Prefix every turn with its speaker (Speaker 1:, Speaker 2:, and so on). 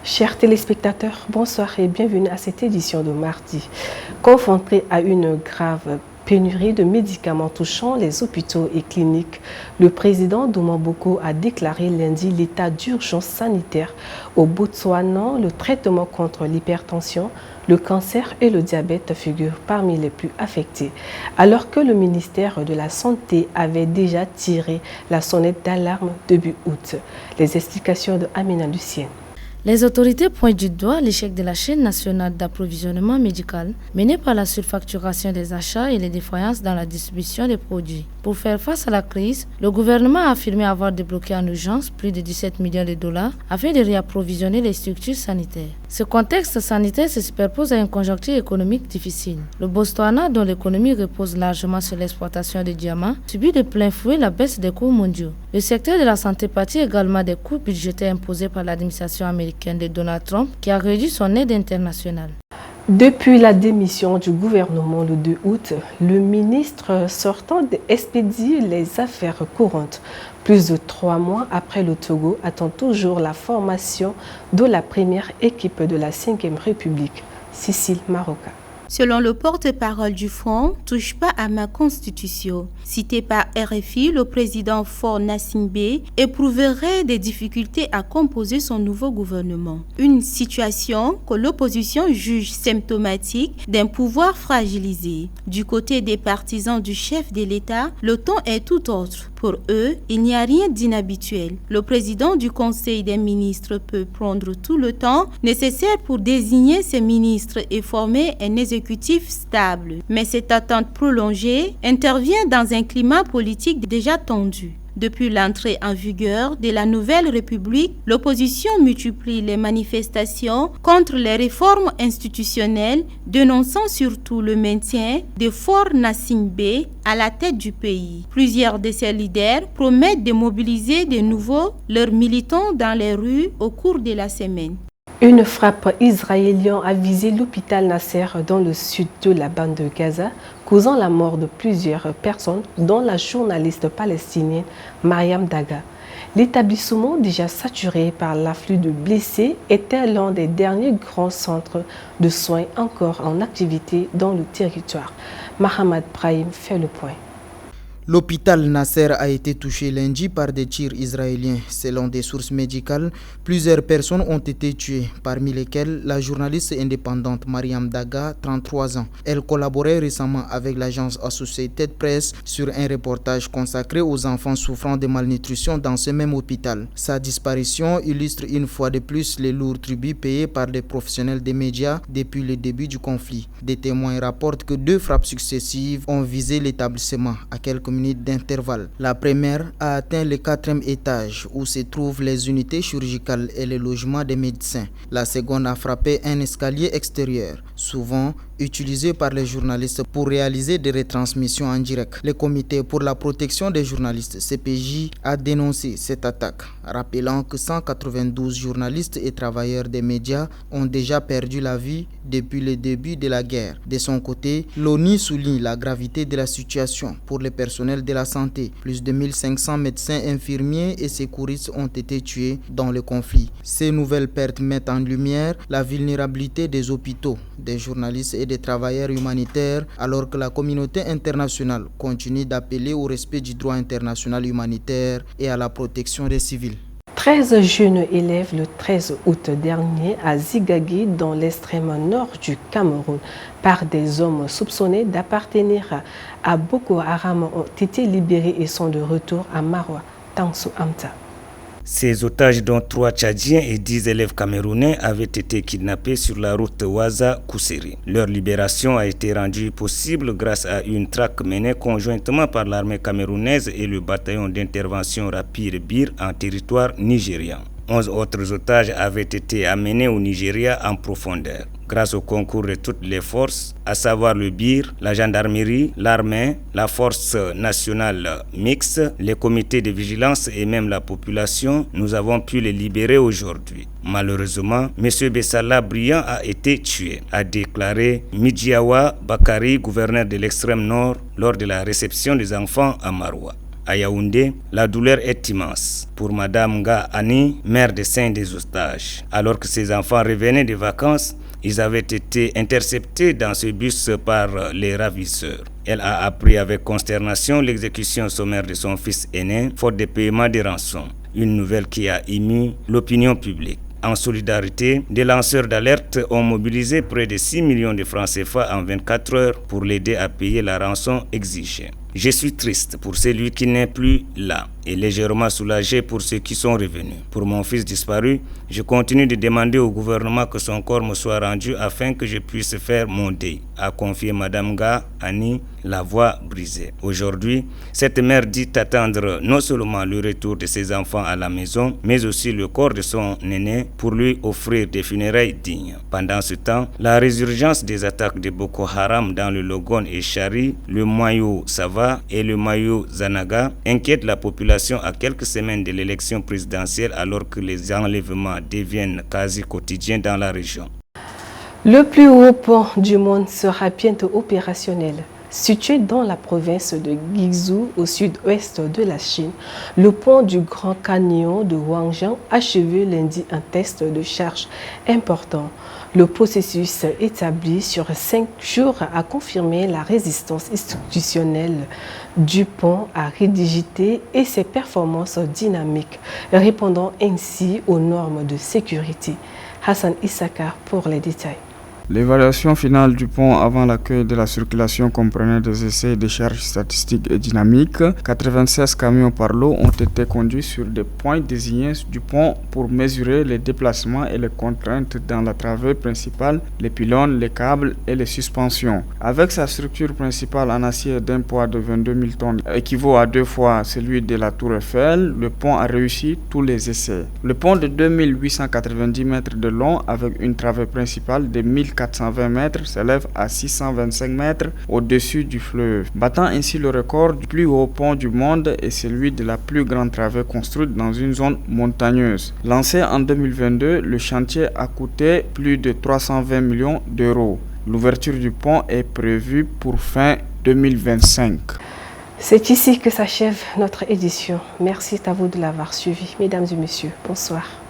Speaker 1: Chers téléspectateurs, bonsoir et bienvenue à cette édition de mardi. Confronté à une grave pénurie de médicaments touchant les hôpitaux et cliniques, le président Duma Boko a déclaré lundi l'état d'urgence sanitaire au Botswana. Le traitement contre l'hypertension, le cancer et le diabète figurent parmi les plus affectés, alors que le ministère de la Santé avait déjà tiré la sonnette d'alarme début août. Les explications de Amina Lucienne.
Speaker 2: Les autorités pointent du doigt l'échec de la chaîne nationale d'approvisionnement médical menée par la surfacturation des achats et les défaillances dans la distribution des produits. Pour faire face à la crise, le gouvernement a affirmé avoir débloqué en urgence plus de 17 millions de dollars afin de réapprovisionner les structures sanitaires. Ce contexte sanitaire se superpose à une conjoncture économique difficile. Le Botswana, dont l'économie repose largement sur l'exploitation de diamants, subit de plein fouet la baisse des cours mondiaux. Le secteur de la santé pâtit également des coûts budgétaires imposés par l'administration américaine de Donald Trump, qui a réduit son aide internationale.
Speaker 1: Depuis la démission du gouvernement le 2 août, le ministre sortant expédie les affaires courantes. Plus de 3 mois après, le Togo attend toujours la formation de la première équipe de la 5e République, Cécile Maroka.
Speaker 3: Selon le porte-parole du Front, touche pas à ma constitution. Cité par RFI, le président Faure Gnassingbé éprouverait des difficultés à composer son nouveau gouvernement. Une situation que l'opposition juge symptomatique d'un pouvoir fragilisé. Du côté des partisans du chef de l'État, le ton est tout autre. Pour eux, il n'y a rien d'inhabituel. Le président du Conseil des ministres peut prendre tout le temps nécessaire pour désigner ses ministres et former un exécutif stable. Mais cette attente prolongée intervient dans un climat politique déjà tendu. Depuis l'entrée en vigueur de la nouvelle République, l'opposition multiplie les manifestations contre les réformes institutionnelles, dénonçant surtout le maintien de Faure Gnassingbé à la tête du pays. Plusieurs de ses leaders promettent de mobiliser de nouveau leurs militants dans les rues au cours de la semaine.
Speaker 1: Une frappe israélienne a visé l'hôpital Nasser dans le sud de la bande de Gaza, causant la mort de plusieurs personnes, dont la journaliste palestinienne Mariam Daga. L'établissement, déjà saturé par l'afflux de blessés, était l'un des derniers grands centres de soins encore en activité dans le territoire. Mohamed Brahim fait le point.
Speaker 4: L'hôpital Nasser a été touché lundi par des tirs israéliens. Selon des sources médicales, plusieurs personnes ont été tuées, parmi lesquelles la journaliste indépendante Mariam Daga, 33 ans. Elle collaborait récemment avec l'agence Associated Press sur un reportage consacré aux enfants souffrant de malnutrition dans ce même hôpital. Sa disparition illustre une fois de plus les lourds tributs payés par des professionnels des médias depuis le début du conflit. Des témoins rapportent que 2 frappes successives ont visé l'établissement à quelques minutes d'intervalle. La première a atteint le 4e étage où se trouvent les unités chirurgicales et les logements des médecins. La seconde a frappé un escalier extérieur, souvent utilisé par les journalistes pour réaliser des retransmissions en direct. Le comité pour la protection des journalistes, CPJ, a dénoncé cette attaque, rappelant que 192 journalistes et travailleurs des médias ont déjà perdu la vie depuis le début de la guerre. De son côté, l'ONU souligne la gravité de la situation pour le personnel de la santé. Plus de 1500 médecins, infirmiers et secouristes ont été tués dans le conflit. Ces nouvelles pertes mettent en lumière la vulnérabilité des hôpitaux, des journalistes et des travailleurs humanitaires, alors que la communauté internationale continue d'appeler au respect du droit international humanitaire et à la protection des civils.
Speaker 1: 13 jeunes élèves le 13 août dernier à Zigagi, dans l'extrême nord du Cameroun, par des hommes soupçonnés d'appartenir à Boko Haram ont été libérés et sont de retour à Maroua, Tansou Amta.
Speaker 5: Ces otages, dont 3 Tchadiens et 10 élèves camerounais, avaient été kidnappés sur la route Ouaza-Kousseri. Leur libération a été rendue possible grâce à une traque menée conjointement par l'armée camerounaise et le bataillon d'intervention rapide BIR en territoire nigérian. 11 autres otages avaient été amenés au Nigeria en profondeur. Grâce au concours de toutes les forces, à savoir le BIR, la gendarmerie, l'armée, la force nationale mixte, les comités de vigilance et même la population, nous avons pu les libérer aujourd'hui. Malheureusement, M. Bessala Briand a été tué, a déclaré Midjiawa Bakari, gouverneur de l'extrême nord, lors de la réception des enfants à Maroua. À Yaoundé, la douleur est immense pour Madame Nga Ani, mère de 5 des otages. Alors que ses enfants revenaient de vacances, ils avaient été interceptés dans ce bus par les ravisseurs. Elle a appris avec consternation l'exécution sommaire de son fils aîné, faute de paiement des rançons. Une nouvelle qui a ému l'opinion publique. En solidarité, des lanceurs d'alerte ont mobilisé près de 6 millions de francs CFA en 24 heures pour l'aider à payer la rançon exigée. Je suis triste pour celui qui n'est plus là et légèrement soulagé pour ceux qui sont revenus. Pour mon fils disparu, je continue de demander au gouvernement que son corps me soit rendu afin que je puisse faire mon deuil, a confié Madame Nga Ani, la voix brisée. Aujourd'hui, cette mère dit attendre non seulement le retour de ses enfants à la maison, mais aussi le corps de son aîné pour lui offrir des funérailles dignes. Pendant ce temps, la résurgence des attaques de Boko Haram dans le Logone et Chari, le Mayo Sava et le Mayo Zanaga inquiète la population à quelques semaines de l'élection présidentielle alors que les enlèvements deviennent quasi quotidiens dans la région.
Speaker 1: Le plus haut pont du monde sera bientôt opérationnel. Situé dans la province de Guizhou, au sud-ouest de la Chine, le pont du Grand Canyon de Huangjiang a achevé lundi un test de charge important. Le processus établi sur 5 jours a confirmé la résistance institutionnelle du pont à rigidité et ses performances dynamiques, répondant ainsi aux normes de sécurité. Hassan Issaka pour les détails.
Speaker 6: L'évaluation finale du pont avant l'accueil de la circulation comprenait des essais de charges statistiques et dynamiques. 96 camions par lot ont été conduits sur des points désignés du pont pour mesurer les déplacements et les contraintes dans la travée principale, les pylônes, les câbles et les suspensions. Avec sa structure principale en acier d'un poids de 22 000 tonnes, équivaut à 2 fois celui de la Tour Eiffel, le pont a réussi tous les essais. Le pont de 2890 mètres de long avec une travée principale de 1420 mètres s'élève à 625 mètres au-dessus du fleuve, battant ainsi le record du plus haut pont du monde et celui de la plus grande travée construite dans une zone montagneuse. Lancé en 2022, le chantier a coûté plus de 320 millions d'euros. L'ouverture du pont est prévue pour fin 2025.
Speaker 1: C'est ici que s'achève notre édition. Merci à vous de l'avoir suivi. Mesdames et messieurs, bonsoir.